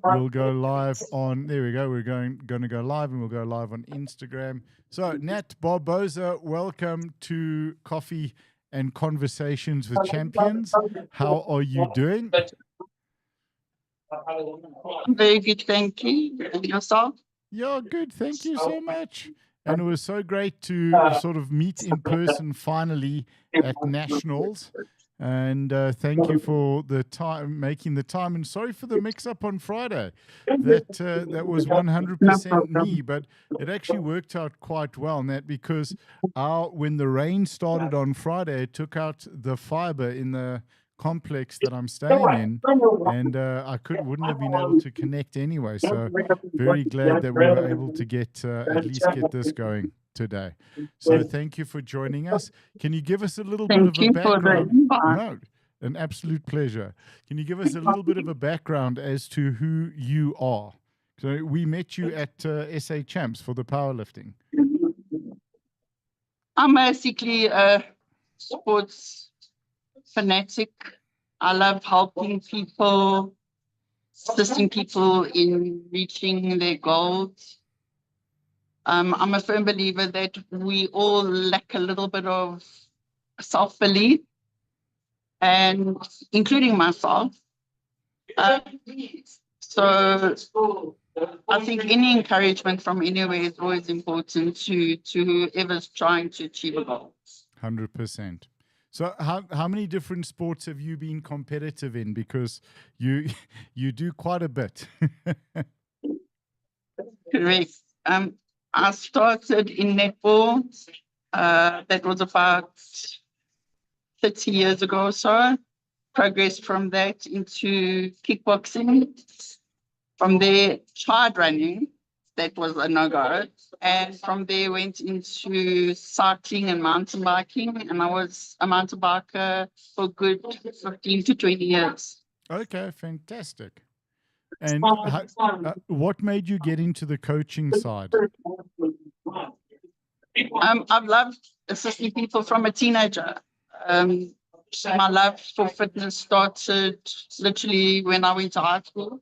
We'll go live on, there we go. We're going to go live, and we'll go live on Instagram. So, Nat Barbosa, welcome to Coffee and Conversations with Champions. How are you doing? Very good, thank you. And yourself? Yeah, good. Thank you so much. And it was so great to sort of meet in person finally at Nationals. And thank you for the time, making the time. And sorry for the mix-up on Friday. That was 100% me, but it actually worked out quite well, Nat, because when the rain started on Friday, it took out the fiber in the complex that I'm staying in, and I wouldn't have been able to connect anyway. So very glad that we were able to get at least get this going today. So thank you for joining us. Can you give us a little bit of a background? No, an absolute pleasure. Can you give us a little bit of a background as to who you are? So we met you at SA Champs for the powerlifting. I'm basically a sports fanatic. I love helping people, assisting people in reaching their goals. I'm a firm believer that we all lack a little bit of self-belief, and including myself. So I think any encouragement from anywhere is always important to whoever's trying to achieve a goal. 100%. So how many different sports have you been competitive in? Because you do quite a bit. Correct. I started in netball. That was about 30 years ago or so. Progressed from that into kickboxing. From there, tried running. That was a no-go. And from there, went into cycling and mountain biking. And I was a mountain biker for good 15 to 20 years. Okay, fantastic. And what made you get into the coaching side? I've loved assisting people from a teenager. My love for fitness started literally when I went to high school.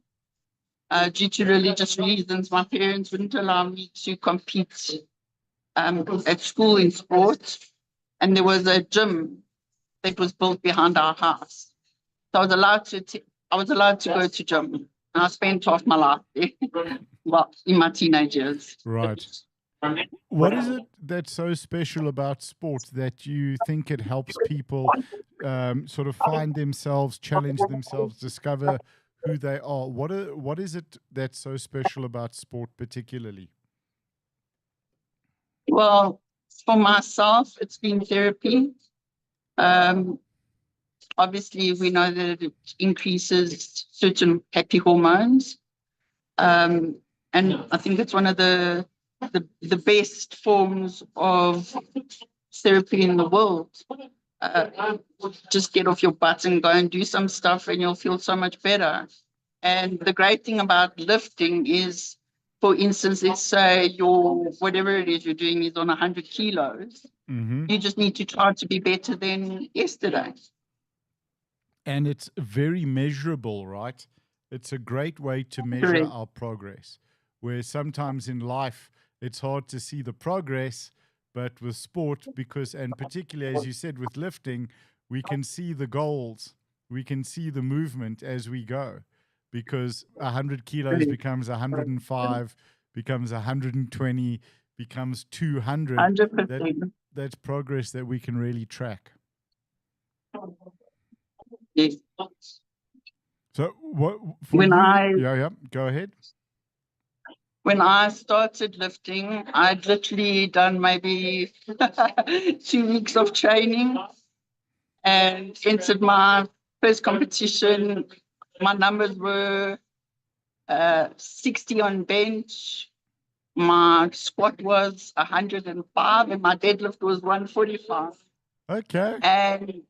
Due to religious reasons, my parents wouldn't allow me to compete at school in sport. And there was a gym that was built behind our house. So I was allowed to go to gym. And I spent half my life there, well, in my teenage years. Right. What is it that's so special about sport that you think it helps people sort of find themselves, challenge themselves, discover who they are? What is it that's so special about sport particularly? Well, for myself, it's been therapy. Obviously, we know that it increases certain happy hormones. And I think it's one of the best forms of therapy in the world. Just get off your butt and go and do some stuff and you'll feel so much better. And the great thing about lifting is, for instance, let's say whatever it is you're doing is on 100 kilos. Mm-hmm. You just need to try to be better than yesterday. And it's very measurable, right? It's a great way to measure our progress, where sometimes in life it's hard to see the progress, but with sport, and particularly, as you said, with lifting, we can see the goals, we can see the movement as we go, because 100 kilos becomes 105, becomes 120, becomes 200. 100%. That's progress that we can really track. Yes. So what? Go ahead. When I started lifting, I'd literally done maybe 2 weeks of training and entered my first competition. My numbers were 60 on bench. My squat was 105 and my deadlift was 145. Okay. And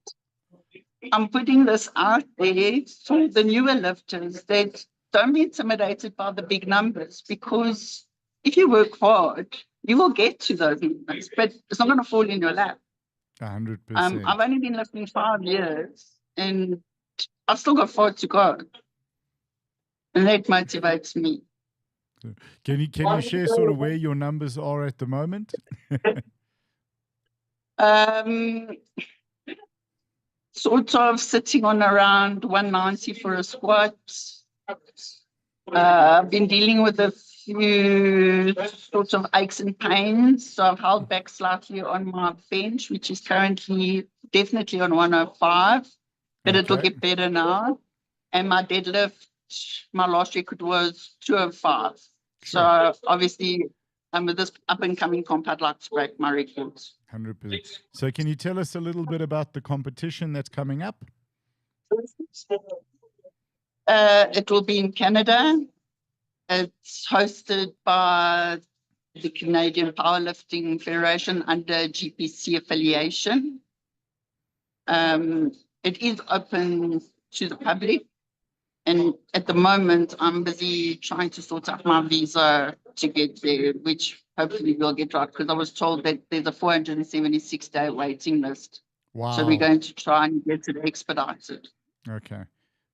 I'm putting this out there for the newer lifters that don't be intimidated by the big numbers, because if you work hard, you will get to those numbers, but it's not going to fall in your lap. 100%. I've only been lifting 5 years and I've still got far to go. And that motivates me. Can you share sort of where your numbers are at the moment? Sort of sitting on around 190 for a squat. I've been dealing with a few sorts of aches and pains, so I've held back slightly on my bench, which is currently definitely on 105, but it'll get better now. And my deadlift, my last record was 205. Sure. So obviously, with this up-and-coming comp, I'd like to break my records. 100%. So can you tell us a little bit about the competition that's coming up? It will be in Canada. It's hosted by the Canadian Powerlifting Federation under GPC affiliation. It is open to the public. And at the moment, I'm busy trying to sort out my visa to get there, which hopefully we'll get right, because I was told that there's a 476-day waiting list. Wow. So we're going to try and get it expedited. Okay.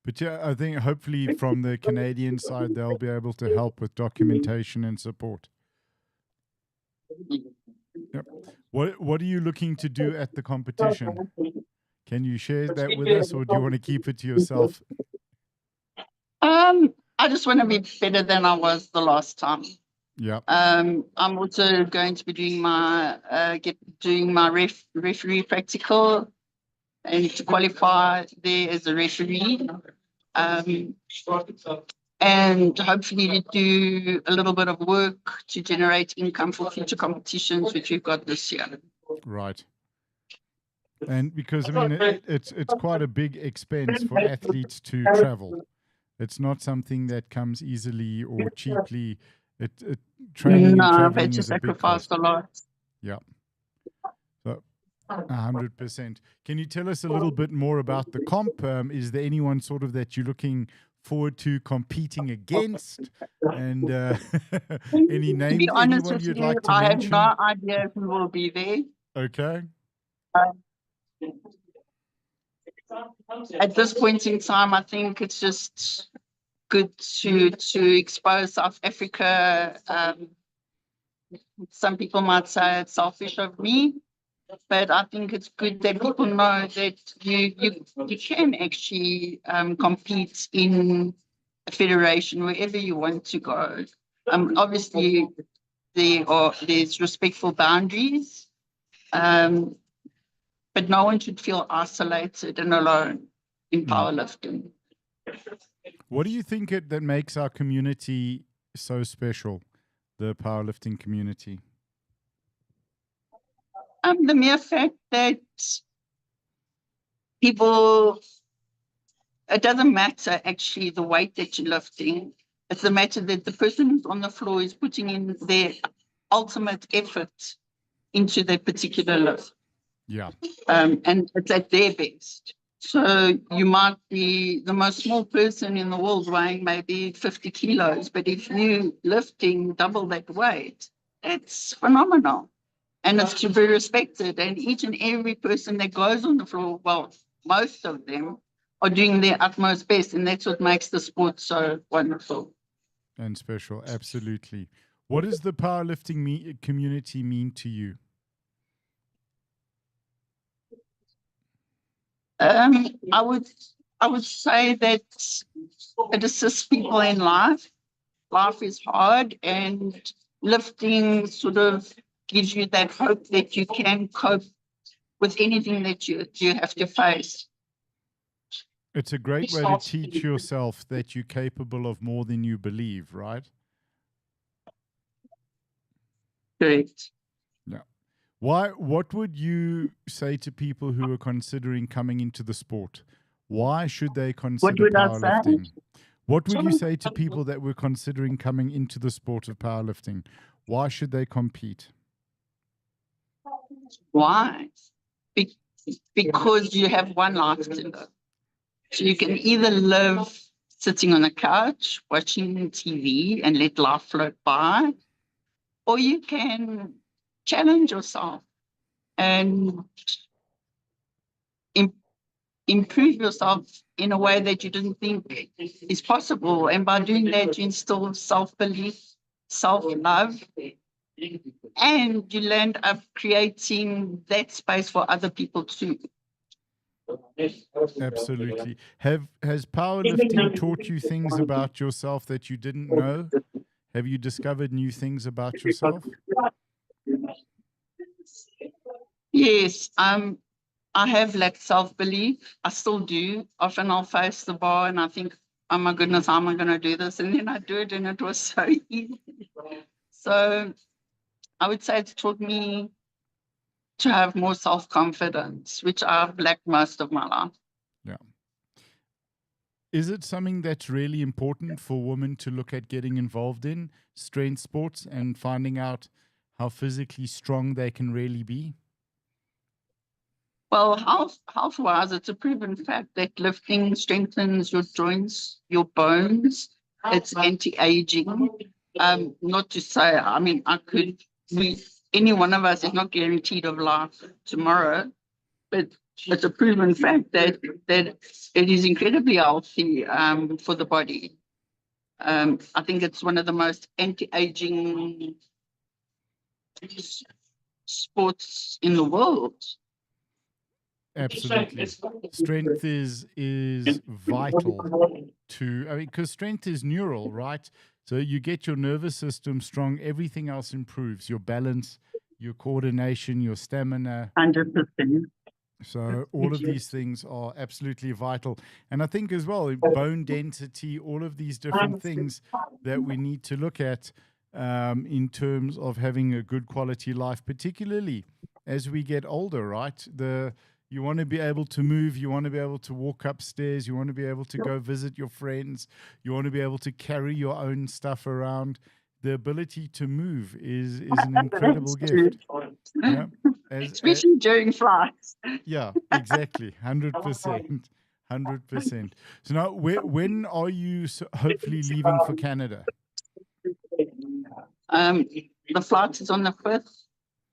But yeah, I think hopefully from the Canadian side, they'll be able to help with documentation and support. Yep. What are you looking to do at the competition? Can you share that with us, or do you want to keep it to yourself? I just want to be better than I was the last time. Yeah. I'm also going to be doing my referee practical, and to qualify there as a referee. And hopefully do a little bit of work to generate income for future competitions, which we've got this year. Right. And because, I mean, it's quite a big expense for athletes to travel. It's not something that comes easily or cheaply. Training and traveling is a big cost. A lot. Yeah. So 100%. Can you tell us a little bit more about the comp? Is there anyone sort of that you're looking forward to competing against? And any names? To be honest with you'd you, like to I mention? have no idea who will be there. Okay. At this point in time, I think it's just good to expose South Africa. Some people might say it's selfish of me, but I think it's good that people know that you can actually compete in a federation wherever you want to go. Obviously, there's respectful boundaries, but no one should feel isolated and alone in powerlifting. What do you think that makes our community so special, the powerlifting community? The mere fact that people, it doesn't matter actually the weight that you're lifting. It's the matter that the person who's on the floor is putting in their ultimate effort into their particular lift. Yeah. And it's at their best. So you might be the most small person in the world weighing maybe 50 kilos, but if you're lifting double that weight, it's phenomenal. And it's to be respected. And each and every person that goes on the floor, well, most of them are doing their utmost best. And that's what makes the sport so wonderful. And special, absolutely. What does the powerlifting community mean to you? I would say that it assists people in life. Life is hard, and lifting sort of gives you that hope that you can cope with anything that you have to face. It's a great way to teach yourself that you're capable of more than you believe, right? Correct. Yeah. What would you say to people who are considering coming into the sport? Why should they consider powerlifting? What would you say to people that were considering coming into the sport of powerlifting? Why should they compete? Why? Because you have one life to live. So you can either live sitting on a couch, watching TV and let life float by, or you can challenge yourself and improve yourself in a way that you didn't think is possible. And by doing that, you instill self-belief, self-love, and you end up creating that space for other people too. Absolutely. Has powerlifting taught you things about yourself that you didn't know? Have you discovered new things about yourself? Yes, I have lacked self-belief. I still do. Often I'll face the bar and I think, oh my goodness, how am I going to do this? And then I do it and it was so easy. So I would say it's taught me to have more self-confidence, which I've lacked most of my life. Yeah. Is it something that's really important for women to look at getting involved in, strength sports, and finding out how physically strong they can really be? Well, health-wise, it's a proven fact that lifting strengthens your joints, your bones. It's anti-aging. Not to say, I mean, any one of us is not guaranteed of life tomorrow, but it's a proven fact that it is incredibly healthy for the body. I think it's one of the most anti-aging sports in the world. Absolutely. Strength is vital to, I mean, because strength is neural, right? So you get your nervous system strong, everything else improves. Your balance, your coordination, your stamina. 100%. So all of these things are absolutely vital. And I think as well, bone density, all of these different things that we need to look at in terms of having a good quality life, particularly as we get older, right? You want to be able to move. You want to be able to walk upstairs. You want to be able to go visit your friends. You want to be able to carry your own stuff around. The ability to move is an incredible gift. Yeah? Especially during flights. Yeah, exactly. 100%. 100%. So now, when are you hopefully leaving for Canada? The flight is on the 5th.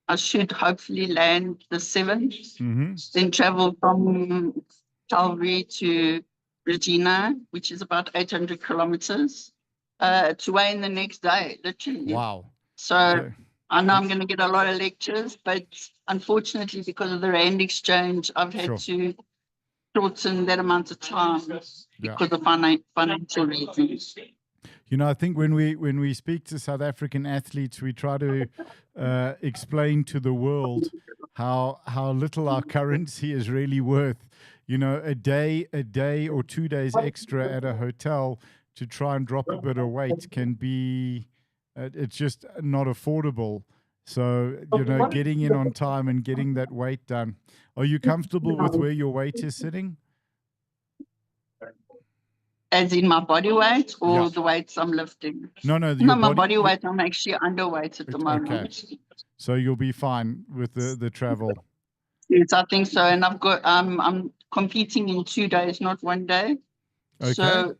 I should hopefully land the 7th, then travel from Calgary to Regina, which is about 800 kilometers, to Wayne the next day, literally. Wow. So I know I'm going to get a lot of lectures, but unfortunately, because of the Rand exchange, I've had to shorten that amount of time because of financial reasons. You know, I think when we speak to South African athletes, we try to explain to the world how little our currency is really worth. You know, a day or 2 days extra at a hotel to try and drop a bit of weight can be, it's just not affordable. So, you know, getting in on time and getting that weight done. Are you comfortable with where your weight is sitting? As in my body weight or the weights I'm lifting? No, my body weight, I'm actually underweight at the moment. Okay. So you'll be fine with the travel. Yes, I think so. And I've got I'm competing in 2 days, not 1 day. Okay. So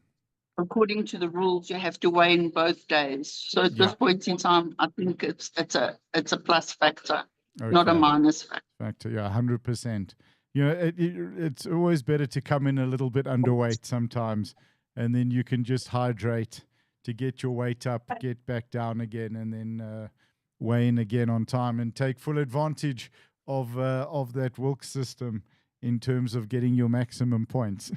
according to the rules, you have to weigh in both days. So at this point in time, I think it's a plus factor, not a minus factor. Yeah, 100%. You know, it's always better to come in a little bit underweight sometimes, and then you can just hydrate to get your weight up, get back down again, and then weigh in again on time and take full advantage of that Wilks system in terms of getting your maximum points.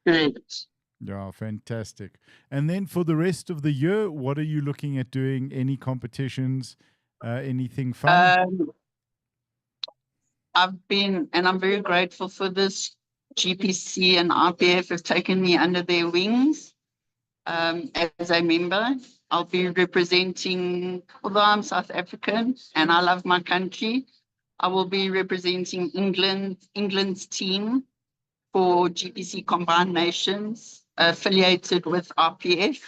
Great. Yeah, fantastic. And then for the rest of the year, what are you looking at doing? Any competitions? Anything fun? I've been, and I'm very grateful for this. GPC and RPF have taken me under their wings as a member. I'll be representing, although I'm South African and I love my country, I will be representing England's team for GPC Combined Nations, affiliated with RPF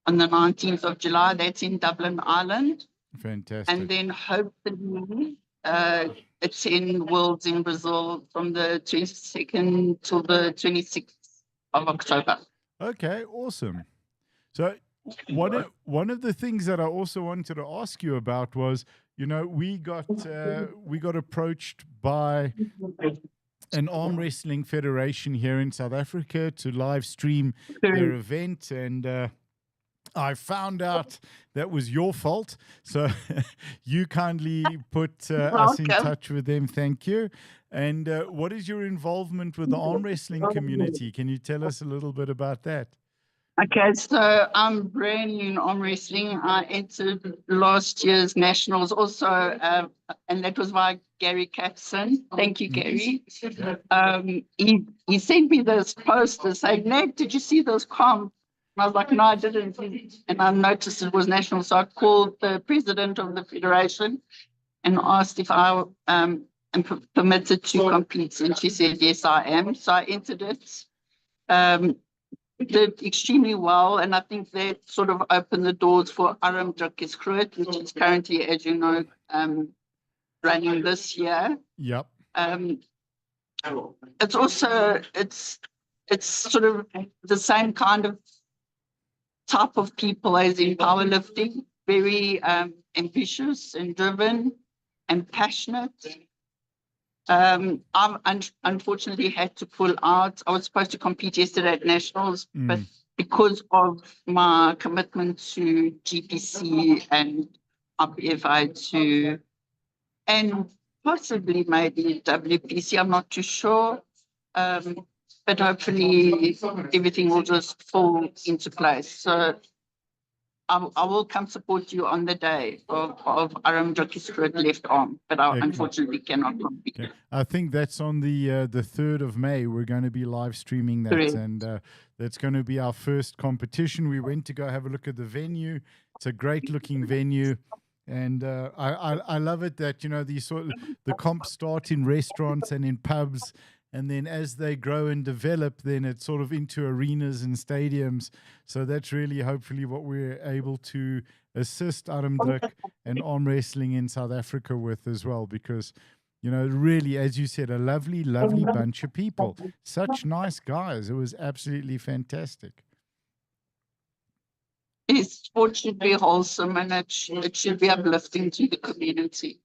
on the 19th of July. That's in Dublin, Ireland. Fantastic. And then hopefully attend Worlds in Brazil from the 22nd to the 26th of October. Okay, awesome. So one of the things that I also wanted to ask you about was, you know, we got approached by an arm wrestling federation here in South Africa to live stream their event, and I found out that was your fault. So you kindly put us in touch with them. Thank you. And what is your involvement with the arm wrestling community? Can you tell us a little bit about that? Okay, so I'm brand new in arm wrestling. I entered last year's nationals also, and that was by Gary Catson. Thank you, Gary. He sent me this poster saying, Nat, did you see those comps? And I was like, no, I didn't. And I noticed it was national. So I called the president of the federation and asked if I am permitted to compete. And she said, yes, I am. So I entered it. Did extremely well, and I think that sort of opened the doors for Aram Drakiskrut, which is currently, as you know, running this year. Yep. It's also it's sort of the same kind of type of people as in powerlifting, very ambitious and driven and passionate. I've unfortunately had to pull out. I was supposed to compete yesterday at Nationals, but because of my commitment to GPC and RPFI2 and possibly maybe WPC, I'm not too sure. But hopefully everything will just fall into place. So I will come support you on the day of Aram Drakiskrut left arm, but I unfortunately cannot compete. Okay. I think that's on the 3rd of May. We're going to be live streaming that. Correct. And that's going to be our first competition. We went to go have a look at the venue. It's a great looking venue. And I love it that, you know, the comps start in restaurants and in pubs. And then as they grow and develop, then it's sort of into arenas and stadiums. So that's really hopefully what we're able to assist Aram Drak and arm wrestling in South Africa with as well. Because, you know, really, as you said, a lovely, lovely bunch of people. Such nice guys. It was absolutely fantastic. Sport should be wholesome and it should be uplifting to the community.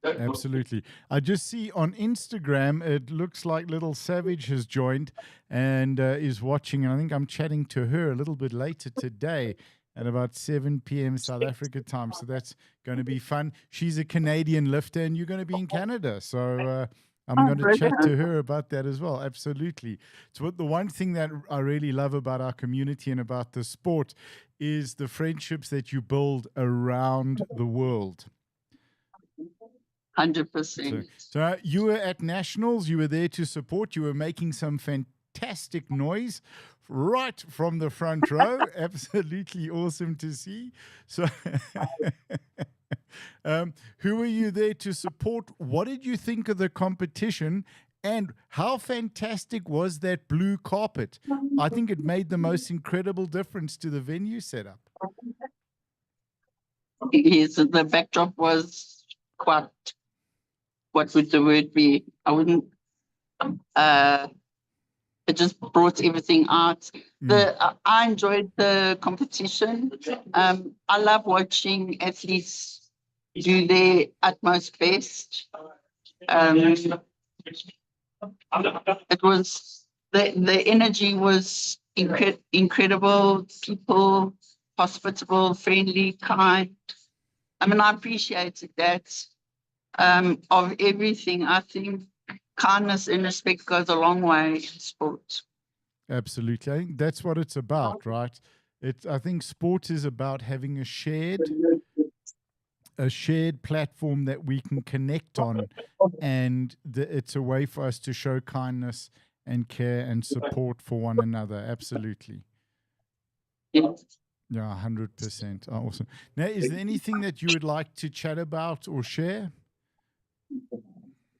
Absolutely. I just see on Instagram, it looks like Little Savage has joined and is watching. And I think I'm chatting to her a little bit later today at about 7 p.m. South Africa time. So that's going to be fun. She's a Canadian lifter and you're going to be in Canada. So I'm going to chat to her about that as well. Absolutely. So the one thing that I really love about our community and about the sport is the friendships that you build around the world. 100%. So you were at Nationals, you were there to support, you were making some fantastic noise right from the front row. Absolutely awesome to see. So who were you there to support? What did you think of the competition? And how fantastic was that blue carpet? I think it made the most incredible difference to the venue setup. Yes, the backdrop was quite, what would the word be? I wouldn't, it just brought everything out. I enjoyed the competition. I love watching athletes do their utmost best. It was, the energy was incredible. People, hospitable, friendly, kind. I mean, I appreciated that. Of everything, I think kindness and respect goes a long way in sport. Absolutely. I think that's what it's about, right? I think sport is about having a shared platform that we can connect on, and it's a way for us to show kindness and care and support for one another. Absolutely. Yes. Yeah, 100%. Awesome. Now, is there anything that you would like to chat about or share?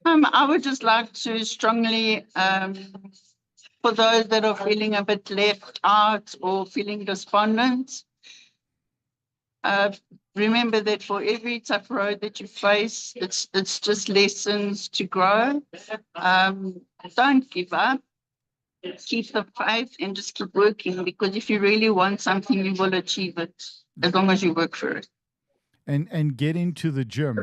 I would just like to strongly, for those that are feeling a bit left out or feeling despondent, remember that for every tough road that you face, it's just lessons to grow. Don't give up. Keep the faith and just keep working, because if you really want something, you will achieve it as long as you work for it. And get into the gym.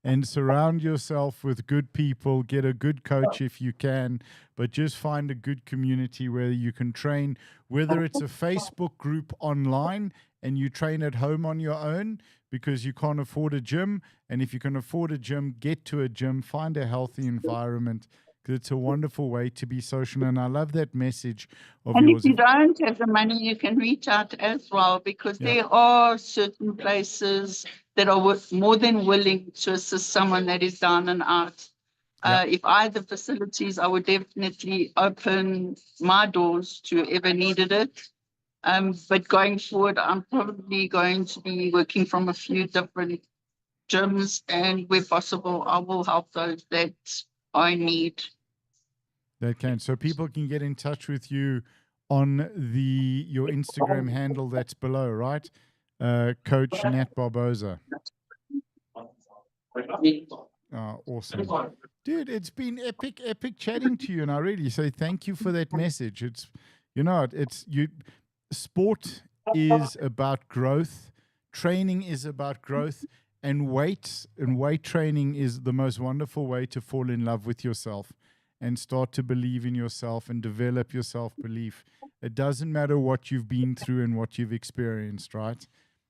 and surround yourself with good people. Get a good coach if you can, but just find a good community where you can train, whether it's a Facebook group online and you train at home on your own because you can't afford a gym. And if you can afford a gym, get to a gym, find a healthy environment, because it's a wonderful way to be social. And I love that message of And yours. if you don't have the money, you can reach out as well, because there are certain places that are more than willing to assist someone that is down and out. If I had the facilities, I would definitely open my doors to whoever needed it. But going forward, I'm probably going to be working from a few different gyms, and where possible, I will help those that I need. That can. So people can get in touch with you on your Instagram handle that's below, right? Coach Nat Barbosa. Awesome. Dude, it's been epic chatting to you. And I really say thank you for that message. Sport is about growth. Training is about growth. And weight training is the most wonderful way to fall in love with yourself and start to believe in yourself and develop your self-belief. It doesn't matter what you've been through and what you've experienced, right?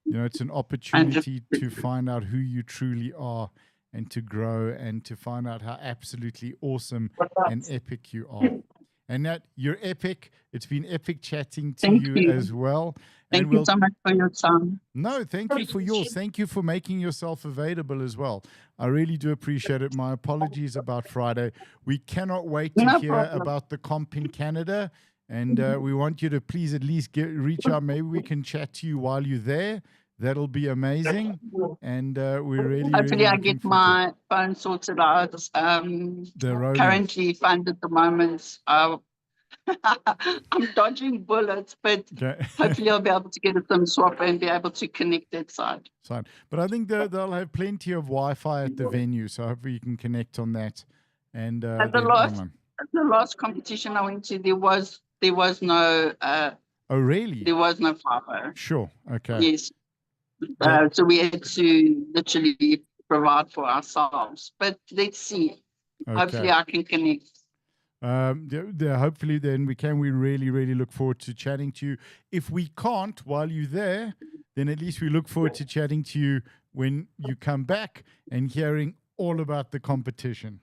It's an opportunity to find out who you truly are and to grow and to find out how absolutely awesome and epic you are. And Nat, you're epic. It's been epic chatting to you as well. Thank you so much for your time. No, thank you for yours. Thank you for making yourself available as well. I really do appreciate it. My apologies about Friday. We cannot wait to hear about the comp in Canada. And we want you to please at least reach out. Maybe we can chat to you while you're there. That'll be amazing. And we're really, hopefully I get my phone sorted out. Currently funded at the moment. I'm dodging bullets, but hopefully I'll be able to get a SIM swap and be able to connect that side. But I think they'll have plenty of Wi-Fi at the venue, so hopefully you can connect on that. And at the last competition I went to, there was no. Oh really? There was no fiber. Sure. Okay. Yes. So we had to literally provide for ourselves. But let's see. Okay. Hopefully I can connect. Hopefully then we can. We really look forward to chatting to you. If we can't while you're there, then at least we look forward to chatting to you when you come back and hearing all about the competition.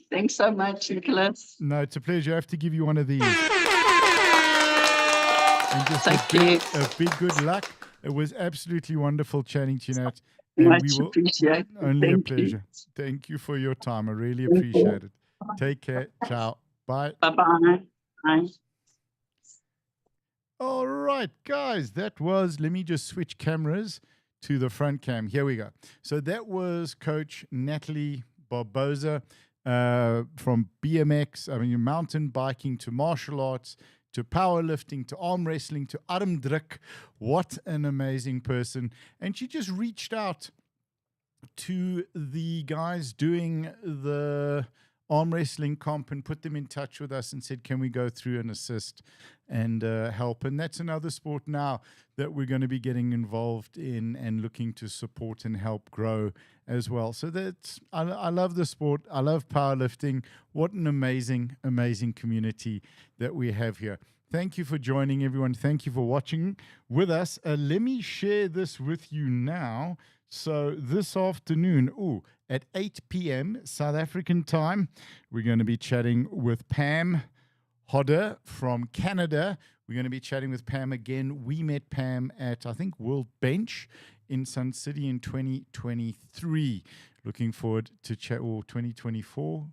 Thanks so much, Nicholas. No, it's a pleasure. I have to give you one of these. And just a big good luck. It was absolutely wonderful chatting to you, Nat. And much appreciated. Only a pleasure. Thank you for your time. I really appreciate it. Take care. Ciao. Bye. Bye-bye. Bye. All right, guys. That was, let me just switch cameras to the front cam. Here we go. So that was Coach Nataly Barbosa from BMX, mountain biking to martial arts, to powerlifting, to arm wrestling, to armdruk. What an amazing person. And she just reached out to the guys doing the arm wrestling comp and put them in touch with us and said, can we go through and assist and help? And that's another sport now that we're going to be getting involved in and looking to support and help grow as well. So I love the sport. I love powerlifting. What an amazing community that we have here. Thank you for joining, everyone. Thank you for watching with us. Let me share this with you now. So this afternoon, at 8 p.m. South African time, we're going to be chatting with Pam Hodder from Canada. We're going to be chatting with Pam again. We met Pam at, I think, World Bench in Sun City in 2023. Looking forward to chat, or 2024?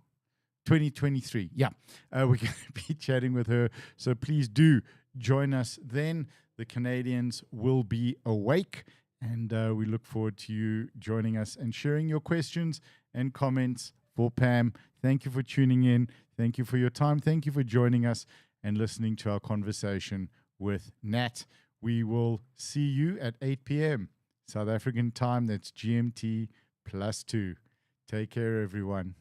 2023. Yeah. We're going to be chatting with her. So please do join us then. The Canadians will be awake. And we look forward to you joining us and sharing your questions and comments for Pam. Thank you for tuning in. Thank you for your time. Thank you for joining us and listening to our conversation with Nat. We will see you at 8 p.m. South African time. That's GMT +2. Take care, everyone.